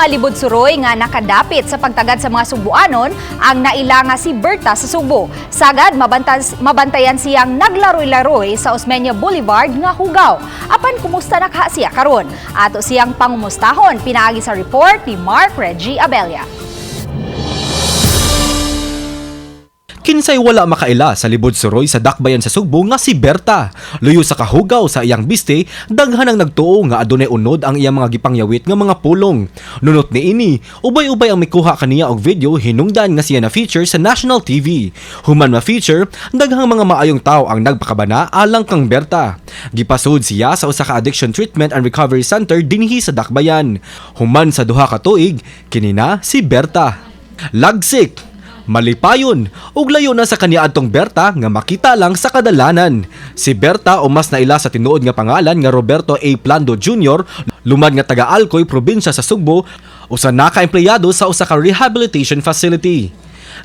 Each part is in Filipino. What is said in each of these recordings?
mga libod suroy nga nakadapit sa pagtagad sa mga Subuanon ang naila nga si Berta sa Subo. Sagad mabantayan siyang naglaroy-laroy sa Osmeña Boulevard nga hugaw. Apan kumusta nakha siya karon? Ato siyang pangumustahon pinaagi sa report ni Mark Reggie Abella. Kinsay wala makaila sa libod suroy sa dakbayan sa Sugbo nga si Berta. Luyo sa kahugaw sa iyang biste, daghan ang nagtuo nga adunay unod ang iyang mga gipangyawit nga mga pulong. Nunot ni ini, ubay-ubay ang mikuha kaniya og video hinungdan nga siya na feature sa national TV. Human ma-feature, daghang mga maayong tao ang nagpakabana alang kang Berta. Gipasud siya sa usa ka addiction treatment and recovery center dinhi sa dakbayan. Human sa duha ka tuig, kinina si Berta. Lagsik, malipayon, ug layo na sa kaniya adtong Berta nga makita lang sa kadalanan. Si Berta o mas naila sa tinuod nga pangalan nga Roberto A. Plando Jr., lumad nga taga Alcoy, probinsya sa Sugbo, usa na ka empleyado sa usa ka rehabilitation facility.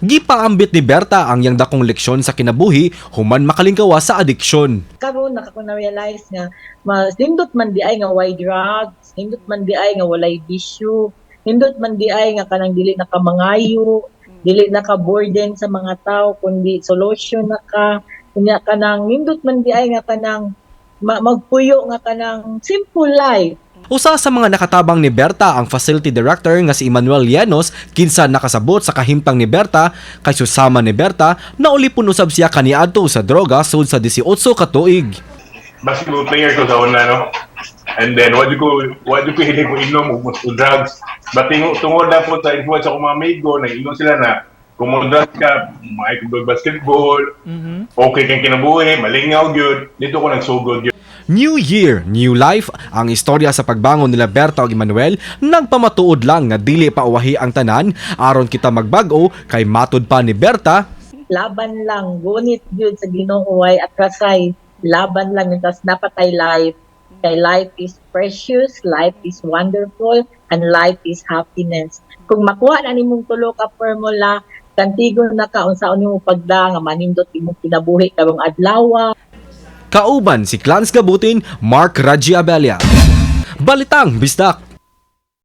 Gipaambit ni Berta ang yang dakong leksyon sa kinabuhi human makalingkawa sa adiksyon. Karon naka ko na-realize nga mas nindot man di ay nga why drugs, nindot man di ay nga walay bisyo, nindot man di ay nga kanang dili nakamangayo, dili naka-burden sa mga tao, kundi solution na kunya kanang nindot man di ay nga kanang magpuyo nga kanang simple life. Usa sa mga nakatabang ni Berta ang facility director nga si Emmanuel Llanos, kinsa nakasabot sa kahimtang ni Berta kay susama ni Berta na uli punusab siya kaniadto sa droga sud sa 18 ka tuig. Basketball player ko sa una, no? And then, what do ko hindi ko inom o drugs. But tungod na po sa influence ako mga amigo, nag-inom sila na kung mo drugs ka, makikog basketball, okay kang kinabuhi, malingaw yun, dito ko nagsugod yun. New Year, New Life, ang istorya sa pagbangon nila Berta ug Emmanuel nagpamatuod lang nga dili pa uwahi ang tanan aron kita magbag-o kay matud pa ni Berta. Laban lang, gunit yun sa Ginoo way at kasay, laban lang yun, tas napatay life. Kay life is precious, life is wonderful, and life is happiness. Kung makuha na nimong tulo ka formula, kantigon na ka unsaon nimo pagda nga manindot imong kinabuhi karong adlaw. Kauban si Clans Gabutin, Mark Reggie Abella. Balitang Bisdak.